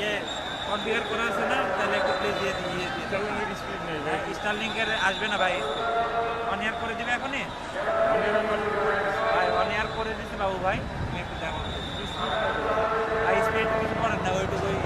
ইয়ে কনফিগার করা আছে না, তাহলে একটু প্লিজ দিয়ে দিয়ে স্টারলিংকের স্পিড নেই ভাই। স্টারলিংকের আসবে না ভাই, অন ইয়ার করে দিবে এখনই ভাই, অন ইয়ার করে দিতে বাবু ভাই, তুমি একটু দেখো ভাই, স্পিড কিছু করেন না, ওইটুকুই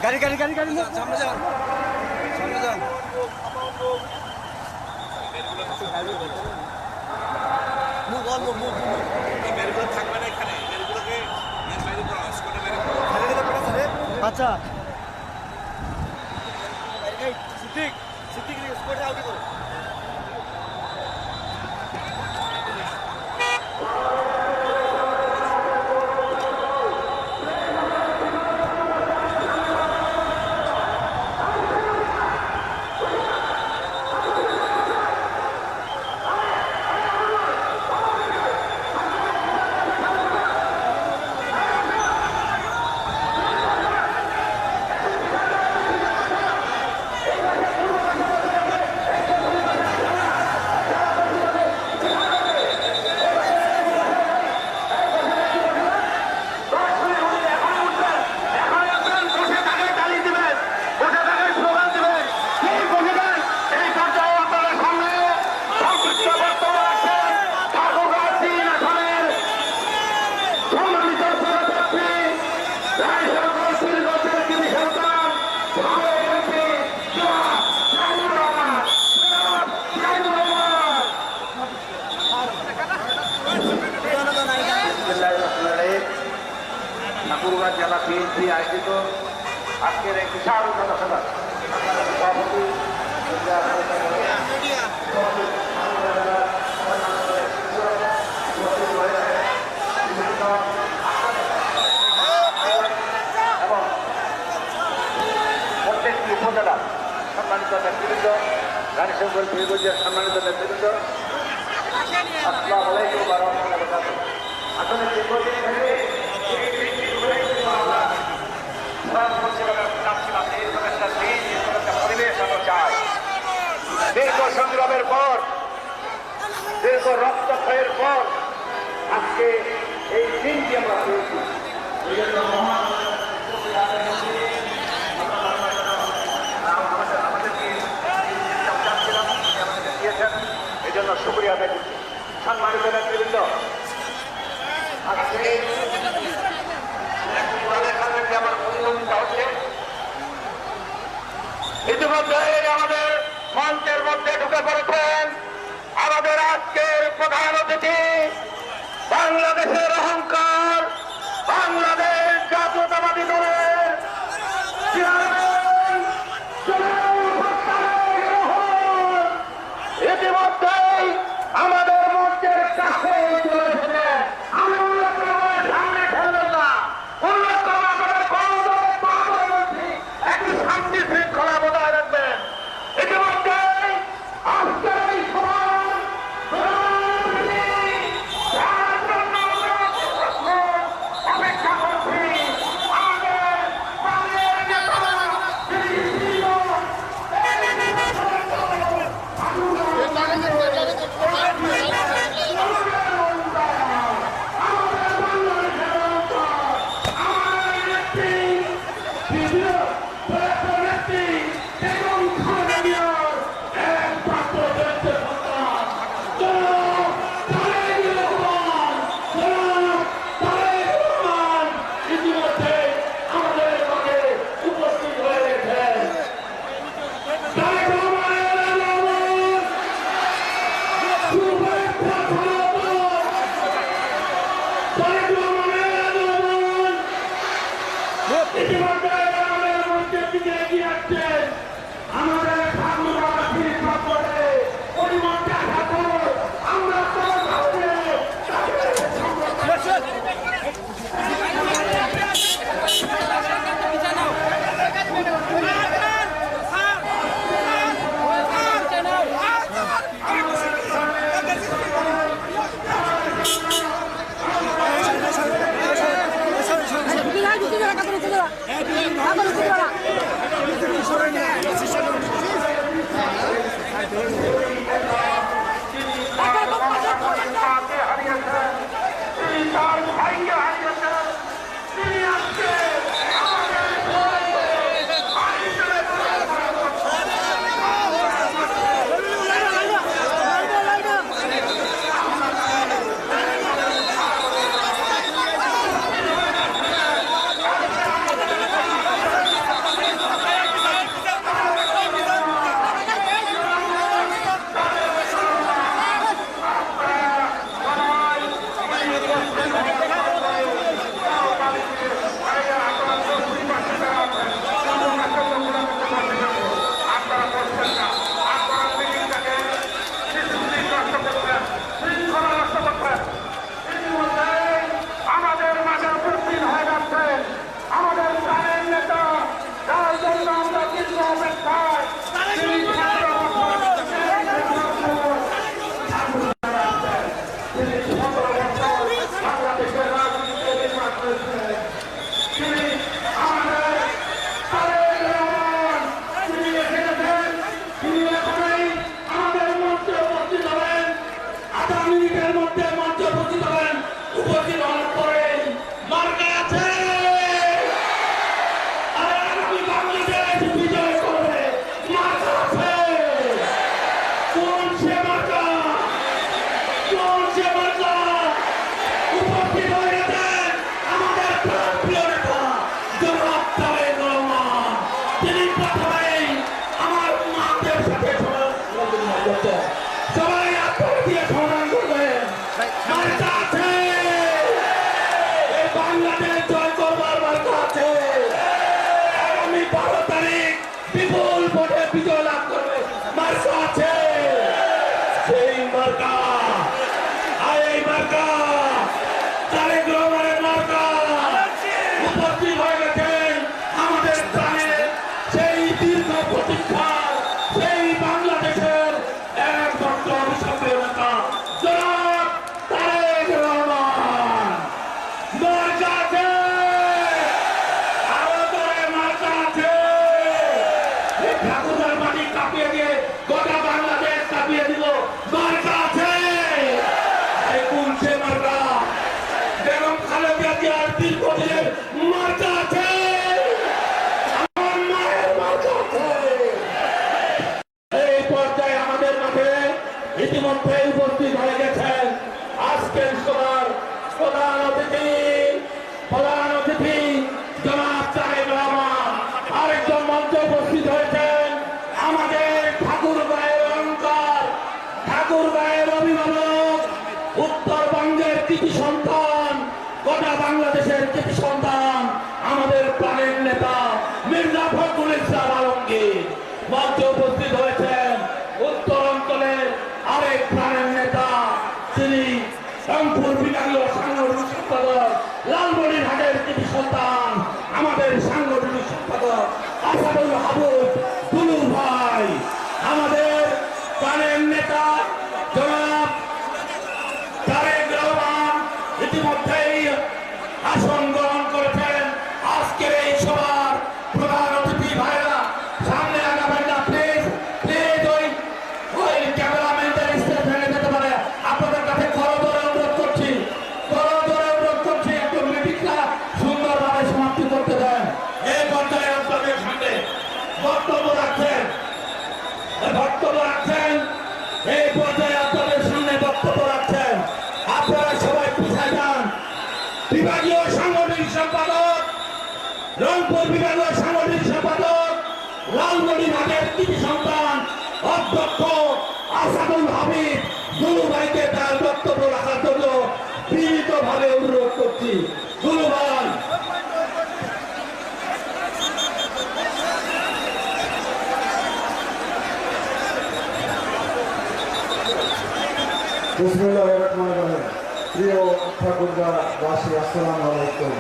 গাড়ি গাড়ি গাড়ি গাড়ি সামনে যান সামনে যান মুখ অন মুখ মুখ এই মেরুগুলো থাকবে না এখানে মেরুগুলোকে মেন বাইরে ক্রস করে মেরে খালি দিলে পড়া স্যার আচ্ছা এই সিদ্দিক সিদ্দিক রে স্পোর্টে আউট করো ঠাকুরগাঁ জেলা বিএনপি আয়োজিত আজকের এই বিশাল জনসভা সভাপতি এবং প্রত্যেকটি উপজেলা সম্মানিত নেতৃবৃন্দ রানীশঙ্কর বীরগঞ্জের সম্মানিত নেতৃবৃন্দ আসসালামু আলাইকুম ওয়া রাহমাতুল্লাহি ওয়া বারাকাতুহু। আসলে দীর্ঘদিন ধরে দীর্ঘ সংগ্রামের পর দীর্ঘ রক্তক্ষয়ের পর আজকে এই দিনটি আমরা পেয়েছি এই জন্য শুক্রিয়া আদায় করছি। সম্মানিত নেতৃবৃন্দ আজকে আমার অনুমোদিত হচ্ছে ইতিমধ্যে আমাদের মঞ্চের মধ্যে ঢুকে পড়েছেন আমাদের আজকের প্রধান অতিথি বাংলাদেশের অহংকার বাংলাদেশ জাতীয়তাবাদী দলের ইতিমধ্যেই আমাদের মঞ্চের কাছে চলে এসেছেন। আমি উল্লেখ করবো সামনে খেলবেন না উল্লেখ করবো আমাদের একটি শান্তি শৃঙ্খলা বজায় রাখবেন। ইতিমধ্যেই আজকের এই অপেক্ষা করছি আমাদের প্রথমেই আমার মাদের সাথে সমান করতে সবাই আপনারা দিয়ে সমান করবেন। মার্কা আছে, এই বাংলাদেশ জয় করবার মার্কা আছে। আগামী 12 তারিখ বিপুল ভোটে বিজয় লাভ করবে মার্কা আছে। সেই মার্কা আর এই মার্কা তারেক রহমানের মার্কা উপস্থিত হয়ে গেছেন আমাদের প্রাণে সেই দীর্ঘ প্রতীক্ষা, সেই বাংলাদেশের একমাত্র অভিশপ্রিয় নেতা জনাব তারেক রহমান। মার্কা আছে, আরো ধরে মার্কা আছে। এই ঠাকুরের মাটি কাঁপিয়ে দিয়ে গোটা বাংলাদেশ কাঁপিয়ে দিল। মার্কা আছে, এই কোন সে মার্কা? বেগম খালেদা জিয়ার দীর্ঘদিনের মার্কা আছে, আমার মায়ের মার্কা আছে। এই পর্যায়ে আমাদের মাঠে ইতিমধ্যে উপস্থিত হয়ে গেছেন আজকের সভার প্রধান অতিথি জনাব তারেক রহমান। আরেকজন মঞ্চে উপস্থিত হয়েছেন আমাদের ঠাকুরগাঁয়ের অহংকার, ঠাকুরগাঁয়ের অভিভাবক, উত্তরবঙ্গের কৃতি সন্তান, গোটা বাংলাদেশের কৃতি সন্তান, আমাদের প্রাণের নেতা মির্জা ফখরুল ইসলাম আলমগীর। মঞ্চে উপস্থিত হয়েছেন উত্তর অঞ্চলের আরেক প্রাণের নেতা, তিনি রংপুর বিভাগীয় সাংগঠনিক সম্পাদক, লালমনিরহাটের কৃতি সন্তান, আমাদের সাংগঠনিক সম্পাদক আসাদুল হাবুব দুলু ভাই। আমাদের প্রাণের নেতা জনাব তারেক রহমান ইতিমধ্যেই আসন গ্রহণ করেছেন। আজকের এই সভার প্রধান অতিথি ভাইরা সামনে আগাবেন না, প্লিজ প্লিজ ওই ক্যামেরাম্যানদের স্টেজ ভেঙে যেতে পারে। আপনাদের কাছে করজোরে অনুরোধ করছি, করজোরে অনুরোধ করছি, একটু মিটিংটা সুন্দরভাবে সমাপ্তি করতে দেন। এই পর্যায়ে আপনাদের সামনে বক্তব্য রাখছেন এই পর্যায়ে আপনাদের সামনে বক্তব্য রাখছেন। আপনারা সবাই পিছায় যান। বিভাগীয় সাংগঠনিক সম্পাদক, রংপুর বিভাগীয় সাংগঠনিক সম্পাদক, লালমনিরহাটের কৃতি সন্তান অধ্যক্ষ আসাদুল হাবিব দুলু ভাইকে তার বক্তব্য রাখার জন্য বিনীতভাবে অনুরোধ করছি। দুলু ভাই। বিসমিল্লাহির রহমানির রহিম। প্রিয় ঠাকুরগাঁওবাসী, আসসালামু আলাইকুম।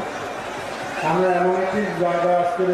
আমরা এমন একটি জায়গা আজকে